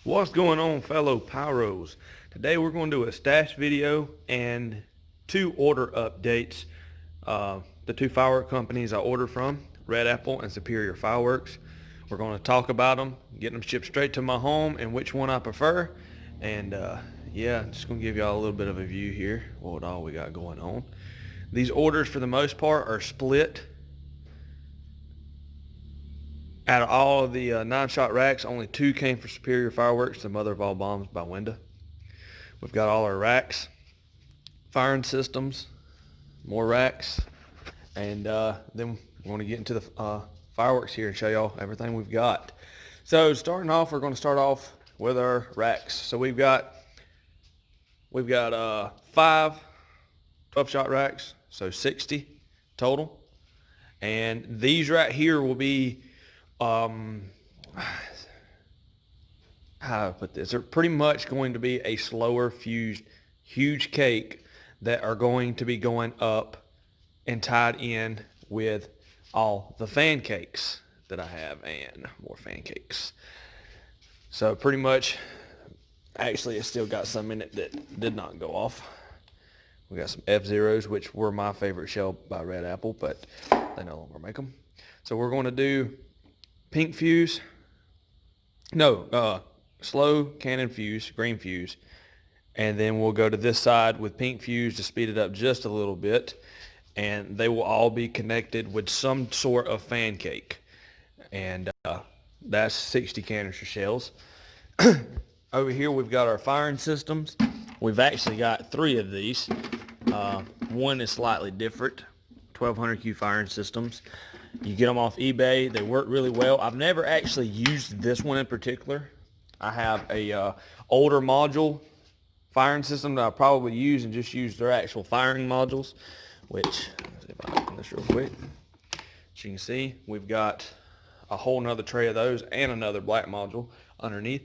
What's going on, fellow pyros? Today we're going to do a stash video and two order updates. The two firework companies I ordered from, Red Apple and Superior Fireworks. We're going to talk about them, getting them shipped straight to my home and which one I prefer. And yeah, just going to give y'all a little bit of a view here, what all we got going on. These orders for the most part are split. Out of all of the 9-shot racks, only 2 came for Superior Fireworks, the mother of all bombs by Winda. We've got all our racks, firing systems, more racks, and then we're going to get into the fireworks here and show y'all everything we've got. So starting off, we're going to start off with our racks. So we've got 5 12-shot racks, so 60 total. And these right here will be how do I put this? They're pretty much going to be a slower fused, huge cake that are going to be going up and tied in with all the fan cakes that I have and more fan cakes. So pretty much, actually, it's still got some in it that did not go off. We got some F-Zeros, which were my favorite shell by Red Apple, but they no longer make them. So we're going to do pink fuse, slow cannon fuse, green fuse, and then we'll go to this side with pink fuse to speed it up just a little bit, and they will all be connected with some sort of fan cake, and that's 60 canister shells. Over here we've got our firing systems. We've actually got 3 of these. One is slightly different, 1200 Q firing systems. You get them off eBay. They work really well. I've never actually used this one in particular. I have a older module firing system that I probably use and just use their actual firing modules, which, let's see if I can open this real quick. As you can see, we've got a whole nother tray of those and another black module underneath.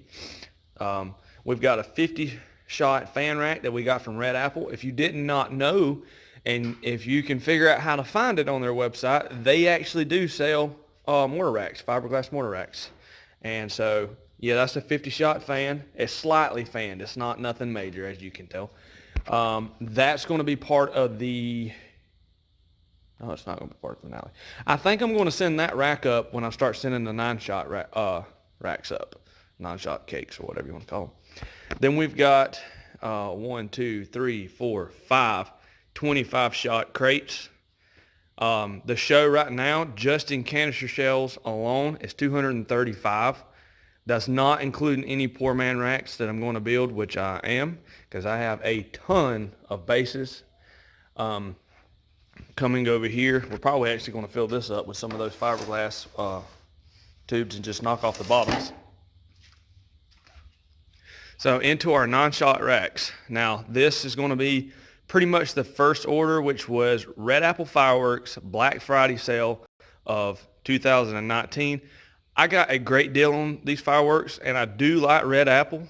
We've got a 50-shot fan rack that we got from Red Apple. If you did not know, and if you can figure out how to find it on their website, they actually do sell mortar racks, fiberglass mortar racks. And so, yeah, that's a 50-shot fan. It's slightly fanned. It's not nothing major, as you can tell. That's going to be part of the... No, it's not going to be part of the finale. I think I'm going to send that rack up when I start sending the 9-shot racks up. 9-shot cakes or whatever you want to call them. Then we've got 1, 2, 3, 4, 5 25-shot crates. The show right now, just in canister shells alone, is 235. That's not including any poor man racks that I'm going to build, which I am, because I have a ton of bases coming over here. We're probably actually going to fill this up with some of those fiberglass tubes and just knock off the bottoms. So into our 9-shot racks. Now this is going to be pretty much the first order, which was Red Apple Fireworks Black Friday sale of 2019. I got a great deal on these fireworks, and I do like Red Apple,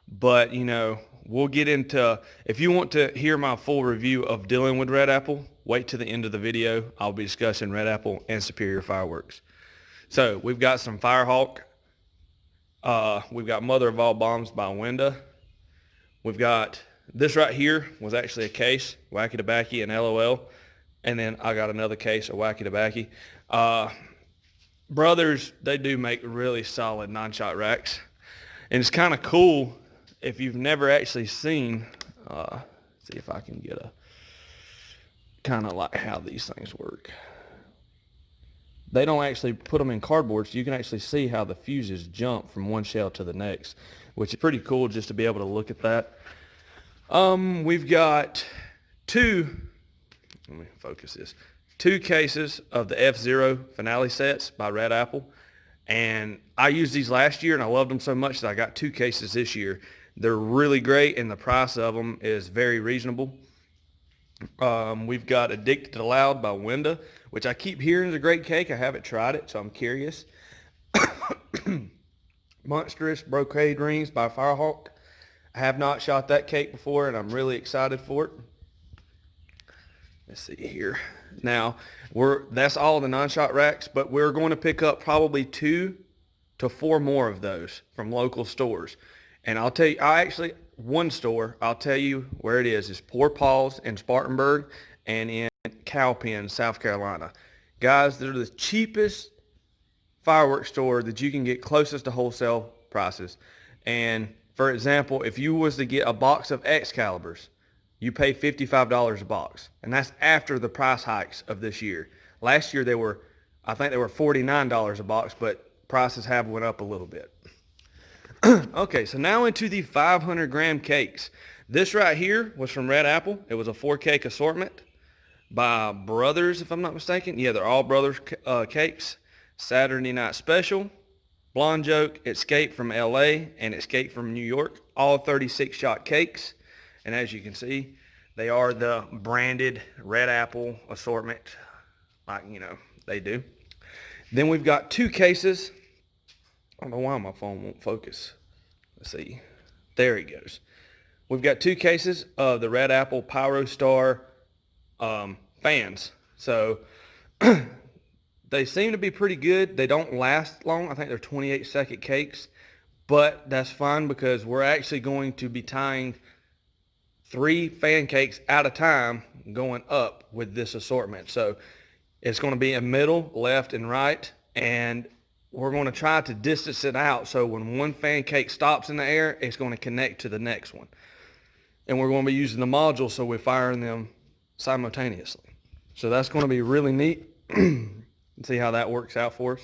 but you know, we'll get into, if you want to hear my full review of dealing with Red Apple, wait to the end of the video. I'll be discussing Red Apple and Superior Fireworks. So we've got some Firehawk. We've got Mother of All Bombs by Winda. We've got this right here was actually a case, Wacky Tobacky and LOL. And then I got another case of Wacky Tobacky. Brothers, they do make really solid 9-shot racks. And it's kind of cool if you've never actually seen, see if I can get a, kind of like how these things work. They don't actually put them in cardboard, so you can actually see how the fuses jump from one shell to the next, which is pretty cool just to be able to look at that. We've got 2 cases of the F-Zero finale sets by Red Apple. And I used these last year and I loved them so much that I got 2 cases this year. They're really great and the price of them is very reasonable. We've got Addicted to Loud by Winda, which I keep hearing is a great cake. I haven't tried it, so I'm curious. Monstrous Brocade Rings by Firehawk. I have not shot that cake before, and I'm really excited for it. Let's see here. Now, that's all the 9-shot racks, but we're going to pick up probably 2 to 4 more of those from local stores. And I'll tell you, one store, I'll tell you where it is. It's Poor Paws in Spartanburg and in Cowpen, South Carolina. Guys, they're the cheapest fireworks store that you can get closest to wholesale prices. And for example, if you was to get a box of Excaliburs, you pay $55 a box. And that's after the price hikes of this year. Last year I think they were $49 a box, but prices have went up a little bit. Okay, so now into the 500 gram cakes. This right here was from Red Apple. It was a 4 cake assortment by Brothers, if I'm not mistaken. Yeah, they're all Brothers cakes. Saturday Night Special, Blonde Joke, Escape from LA, and Escape from New York. All 36 shot cakes. And as you can see, they are the branded Red Apple assortment, like, they do. Then we've got 2 cases. I don't know why my phone won't focus. Let's see. There it goes. We've got 2 cases of the Red Apple Pyro Star fans. So they seem to be pretty good. They don't last long. I think they're 28-second cakes. But that's fine because we're actually going to be tying 3 fan cakes at a time going up with this assortment. So it's going to be in middle, left, and right. And we're going to try to distance it out so when one fan cake stops in the air, it's going to connect to the next one. And we're going to be using the module so we're firing them simultaneously. So that's going to be really neat. See how that works out for us.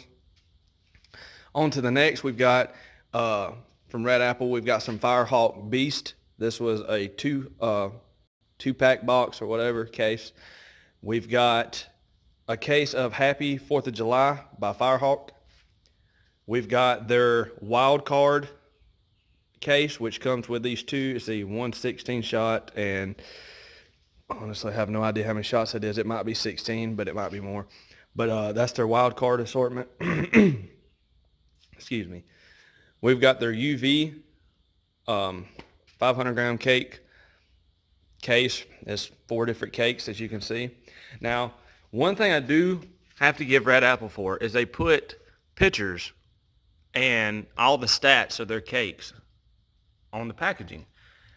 On to the next, we've got from Red Apple, we've got some Firehawk Beast. This was a 2-pack box or whatever case. We've got a case of Happy 4th of July by Firehawk. We've got their wild card case, which comes with these 2. It's the 116 shot, and honestly, I have no idea how many shots it is. It might be 16, but it might be more. But that's their wild card assortment. Excuse me. We've got their UV 500 gram cake case. It's 4 different cakes, as you can see. Now, one thing I do have to give Red Apple for is they put pictures and all the stats of their cakes on the packaging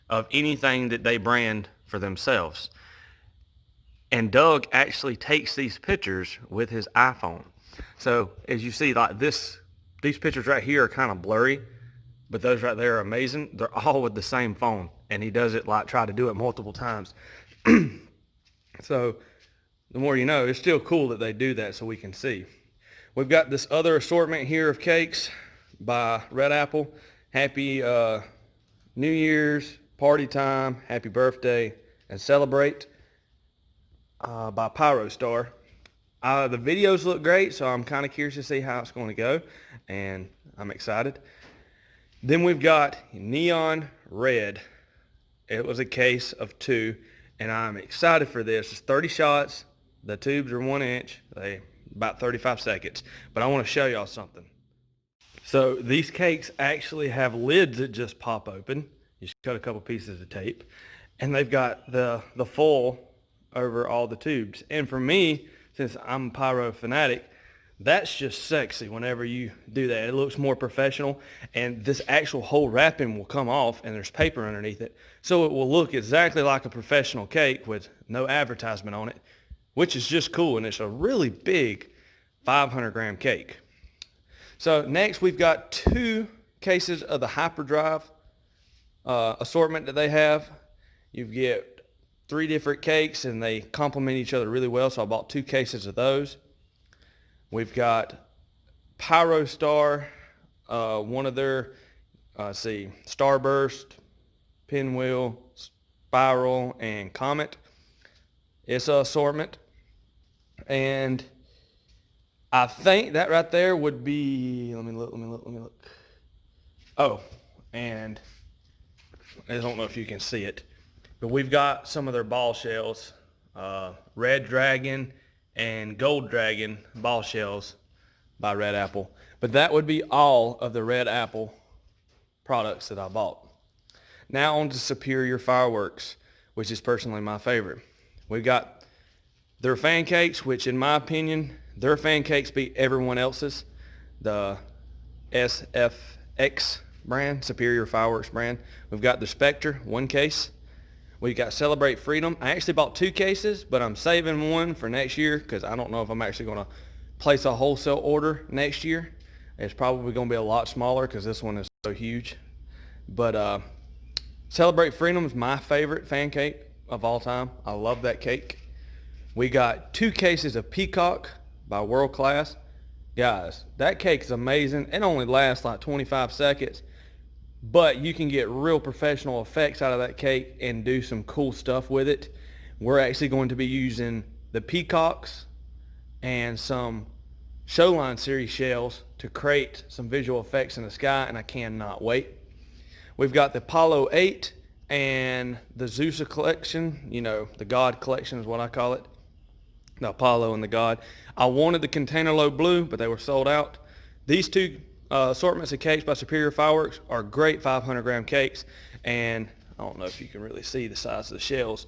of anything that they brand for themselves. And Doug actually takes these pictures with his iPhone. So as you see, like these pictures right here are kind of blurry, but those right there are amazing. They're all with the same phone, and he does it try to do it multiple times. So the more you know, it's still cool that they do that so we can see. We've got this other assortment here of cakes by Red Apple. Happy New Year's, Party Time, Happy Birthday, and Celebrate by Pyro Star. The videos look great, so I'm kind of curious to see how it's going to go, and I'm excited. Then we've got Neon Red. It was a case of 2, and I'm excited for this. It's 30 shots. The tubes are 1 inch. They about 35 seconds. But I want to show y'all something. So these cakes actually have lids that just pop open. You just cut a couple pieces of tape, and they've got the foil over all the tubes. And for me, since I'm a pyro fanatic, that's just sexy whenever you do that. It looks more professional, and this actual whole wrapping will come off, and there's paper underneath it, so it will look exactly like a professional cake with no advertisement on it, which is just cool, and it's a really big 500 gram cake. So next we've got 2 cases of the Hyperdrive assortment that they have. You get 3 different cakes, and they complement each other really well, so I bought 2 cases of those. We've got Pyro Star, one of their, Starburst, Pinwheel, Spiral, and Comet. It's an assortment. And I think that right there would be, let me look. Oh, and I don't know if you can see it, but we've got some of their ball shells, Red Dragon and Gold Dragon ball shells by Red Apple. But that would be all of the Red Apple products that I bought. Now on to Superior Fireworks, which is personally my favorite. We've got their fan cakes, which in my opinion, their fan cakes beat everyone else's. SFX brand, Superior Fireworks brand. We've got the Spectre, one case. We've got Celebrate Freedom. I actually bought 2 cases, but I'm saving one for next year because I don't know if I'm actually going to place a wholesale order next year. It's probably going to be a lot smaller because this one is so huge. But Celebrate Freedom is my favorite fan cake of all time. I love that cake. We got 2 cases of Peacock by World Class. Guys, that cake is amazing. It only lasts like 25 seconds, but you can get real professional effects out of that cake and do some cool stuff with it. We're actually going to be using the Peacocks and some Showline series shells to create some visual effects in the sky, and I cannot wait. We've got the Apollo 8 and the Zeus collection, the God collection is what I call it. The Apollo and the God. I wanted the container load blue, but they were sold out. These 2 assortments of cakes by Superior Fireworks are great 500 gram cakes, and I don't know if you can really see the size of the shells,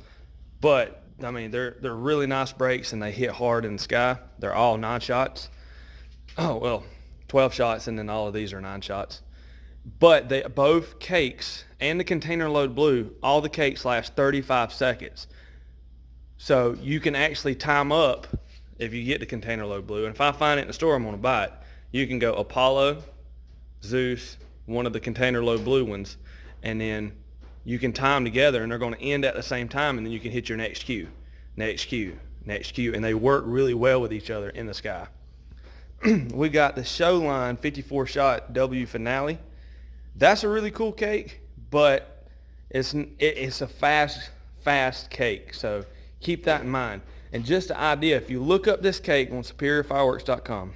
but I mean they're really nice breaks and they hit hard in the sky. They're all 9 shots. Oh well, 12 shots, and then all of these are 9 shots. But both cakes and the container load blue, all the cakes last 35 seconds. So you can actually time up if you get the container load blue. And if I find it in the store, I'm going to buy it. You can go Apollo, Zeus, one of the container load blue ones, and then you can time together, and they're going to end at the same time, and then you can hit your next cue, next cue, next cue, and they work really well with each other in the sky. We got the Showline 54-shot W Finale. That's a really cool cake, but it's a fast cake, so keep that in mind. And just an idea, if you look up this cake on superiorfireworks.com,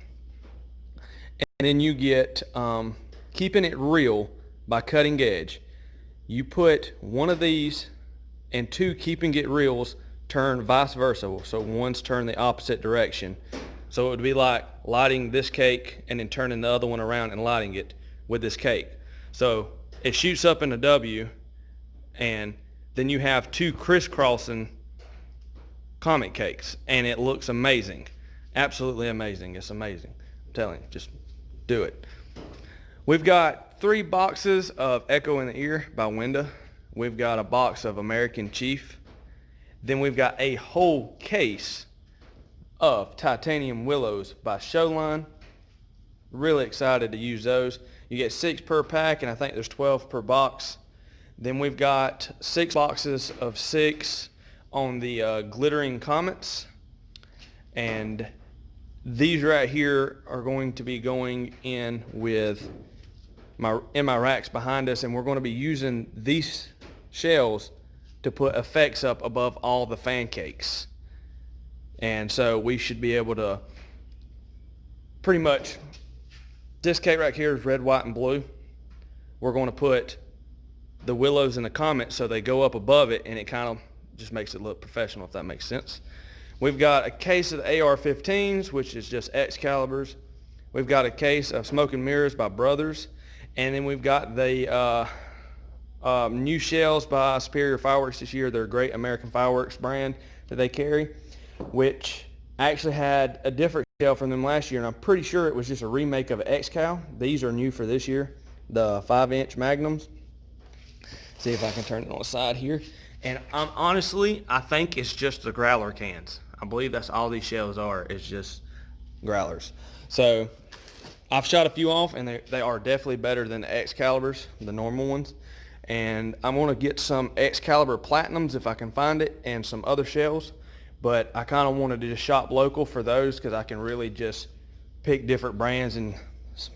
and then you get Keeping It Real by Cutting Edge, you put one of these and 2 Keeping It Reals turn vice versa, so one's turned the opposite direction. So it would be like lighting this cake and then turning the other one around and lighting it with this cake. So it shoots up in a W, and then you have 2 crisscrossing comet cakes, and it looks amazing. Absolutely amazing. It's amazing. I'm telling you, just do it. We've got 3 boxes of Echo in the Ear by Wenda. We've got a box of American Chief. Then we've got a whole case of Titanium Willows by Showline. Really excited to use those. You get 6 per pack, and I think there's 12 per box. Then we've got 6 boxes of 6 on the glittering comets, and these right here are going to be going in with my racks behind us, and we're going to be using these shells to put effects up above all the fan cakes. And so we should be able to pretty much, this cake right here is red, white, and blue. We're going to put the willows and the comets so they go up above it, and it kind of just makes it look professional, if that makes sense. We've got a case of the AR-15s, which is just Excaliburs. We've got a case of Smoke and Mirrors by Brothers. And then we've got the new shells by Superior Fireworks this year. They're a great American Fireworks brand that they carry, which actually had a different shell from them last year, and I'm pretty sure it was just a remake of an X-Cal. These are new for this year, the 5-inch Magnums. See if I can turn it on the side here. And honestly, I think it's just the growler cans. I believe that's all these shells are, is just growlers. So I've shot a few off, and they are definitely better than the Excaliburs, the normal ones. And I'm going to get some Excalibur Platinums if I can find it, and some other shells. But I kind of wanted to just shop local for those because I can really just pick different brands and,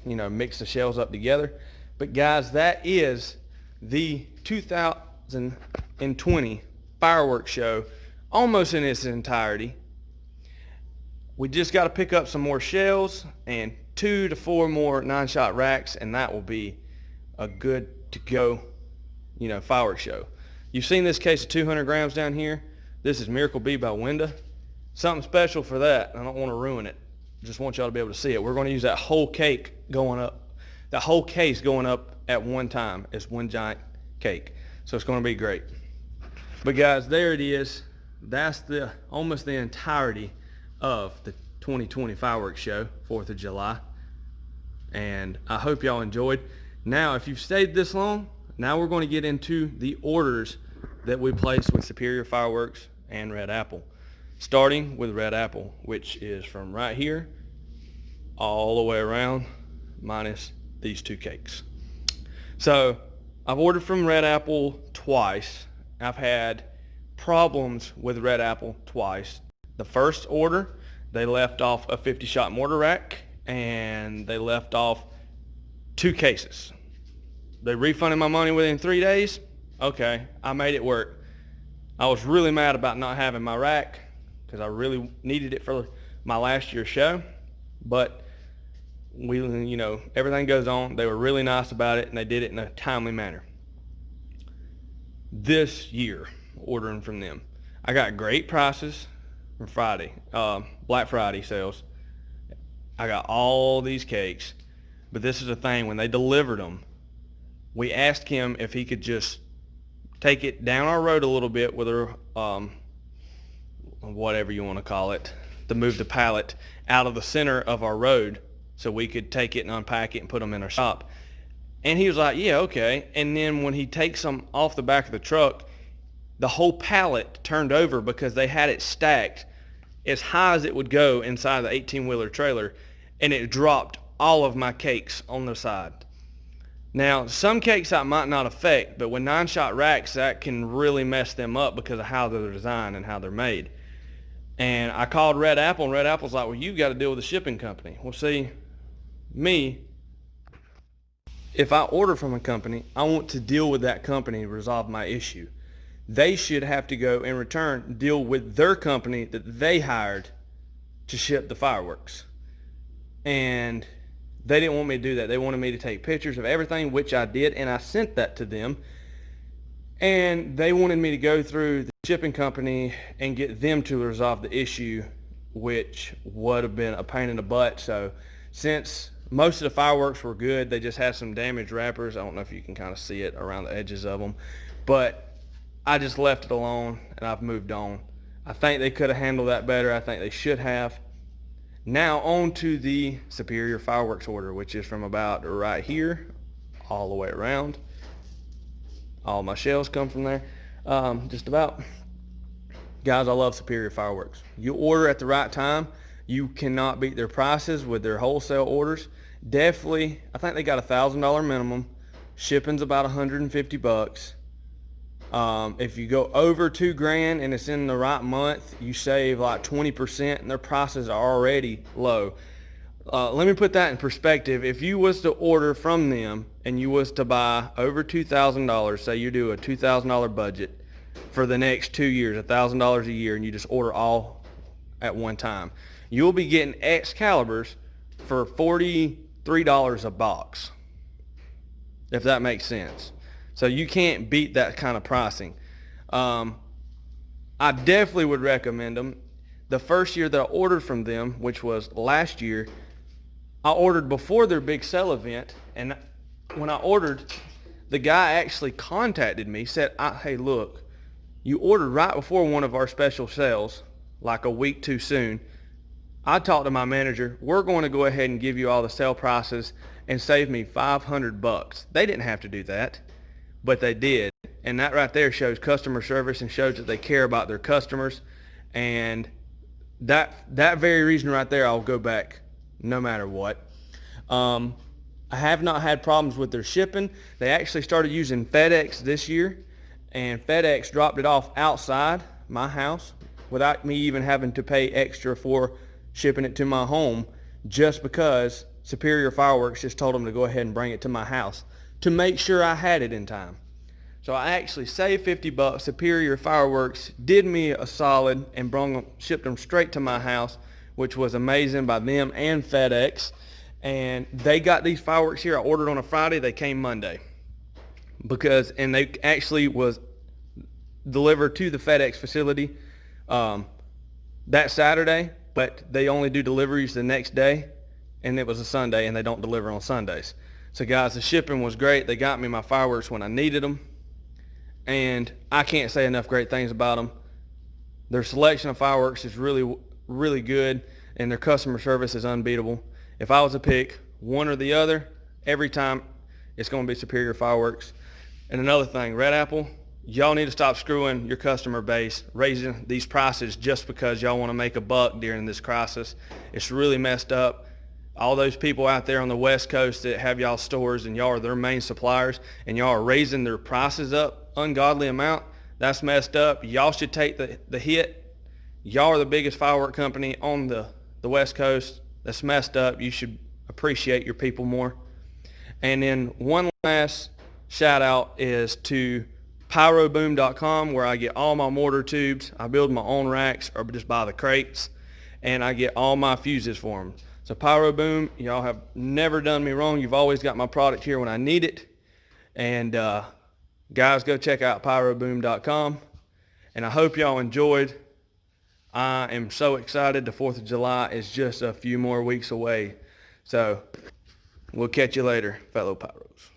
mix the shells up together. But guys, that is the 2020 fireworks show almost in its entirety. We just got to pick up some more shells and 2 to 4 more 9-shot racks, and that will be a good to go, fireworks show. You've seen this case of 200 grams down here. This is Miracle Bee by Wenda. Something special for that. I don't want to ruin it. Just want y'all to be able to see it. We're going to use that whole cake going up, the whole case going up at one time. It's one giant cake. So it's going to be great. But guys, there it is. That's almost the entirety of the 2020 fireworks show, 4th of July. and I hope y'all enjoyed. Now, if you've stayed this long, now we're going to get into the orders that we placed with Superior Fireworks and Red Apple. Starting with Red Apple, which is from right here all the way around, minus these 2 cakes. So I've ordered from Red Apple twice. I've had problems with Red Apple twice. The first order, they left off a 50-shot mortar rack, and they left off 2 cases. They refunded my money within 3 days. Okay, I made it work. I was really mad about not having my rack because I really needed it for my last year's show, but everything goes on. They were really nice about it, and they did it in a timely manner. This year, ordering from them, I got great prices from Friday, Black Friday sales. I got all these cakes, but this is the thing. When they delivered them, we asked him if he could just take it down our road a little bit with her, whatever you want to call it, to move the pallet out of the center of our road so we could take it and unpack it and put them in our shop. And he was like, yeah, okay. And then when he takes them off the back of the truck, the whole pallet turned over because they had it stacked as high as it would go inside the 18-wheeler trailer, and it dropped all of my cakes on the side. Now, some cakes that might not affect, but with 9-shot racks, that can really mess them up because of how they're designed and how they're made. And I called Red Apple, and Red Apple's like, well, you've got to deal with the shipping company. Well, see, if I order from a company, I want to deal with that company and resolve my issue. They should have to go in return deal with their company that they hired to ship the fireworks. And they didn't want me to do that. They wanted me to take pictures of everything, which I did, and I sent that to them. And they wanted me to go through the shipping company and get them to resolve the issue, which would have been a pain in the butt. So since most of the fireworks were good, they just had some damaged wrappers. I don't know if you can kind of see it around the edges of them, but I just left it alone and I've moved on. I think they could have handled that better. I think they should have. Now on to the Superior Fireworks order, which is from about right here all the way around. All my shells come from there, just about. Guys, I love Superior Fireworks. You order at the right time. You cannot beat their prices with their wholesale orders. Definitely, I think they got $1,000 minimum. Shipping's about $150. If you go over $2,000 and it's in the right month, you save like 20%, and their prices are already low. Let me put that in perspective. If you was to order from them and you was to buy over $2,000, say you do a $2,000 budget for the next 2 years, $1,000 a year, and you just order all at one time, you'll be getting Excaliburs for $43 a box, if that makes sense. So you can't beat that kind of pricing. I definitely would recommend them. The first year that I ordered from them, which was last year, I ordered before their big sale event, and when I ordered, the guy actually contacted me, said, hey, look, you ordered right before one of our special sales, like a week too soon. I talked to my manager. We're going to go ahead and give you all the sale prices and save me $500. They didn't have to do that, but they did. And that right there shows customer service and shows that they care about their customers. And that very reason right there, I'll go back no matter what. I have not had problems with their shipping. They actually started using FedEx this year, and FedEx dropped it off outside my house without me even having to pay extra for shipping it to my home, just because Superior Fireworks just told them to go ahead and bring it to my house to make sure I had it in time. So I actually saved $50. Superior Fireworks did me a solid and shipped them straight to my house, which was amazing by them and FedEx. And they got these fireworks here. I ordered on a Friday. They came Monday. And they actually was delivered to the FedEx facility that Saturday, but they only do deliveries the next day, and it was a Sunday, and they don't deliver on Sundays. So guys, the shipping was great. They got me my fireworks when I needed them, and I can't say enough great things about them. Their selection of fireworks is really, really good, and their customer service is unbeatable. If I was to pick one or the other, every time it's going to be Superior Fireworks. And another thing, Red Apple, y'all need to stop screwing your customer base, raising these prices just because y'all want to make a buck during this crisis. It's really messed up. All those people out there on the West Coast that have y'all stores and y'all are their main suppliers and y'all are raising their prices up ungodly amount, that's messed up. Y'all should take the hit. Y'all are the biggest firework company on the West Coast. That's messed up. You should appreciate your people more. And then one last shout out is to pyroboom.com, where I get all my mortar tubes. I build my own racks or just buy the crates, and I get all my fuses for them. So Pyroboom, y'all have never done me wrong. You've always got my product here when I need it. And guys, go check out pyroboom.com. And I hope y'all enjoyed. I am so excited. The 4th of July is just a few more weeks away. So we'll catch you later, fellow Pyros.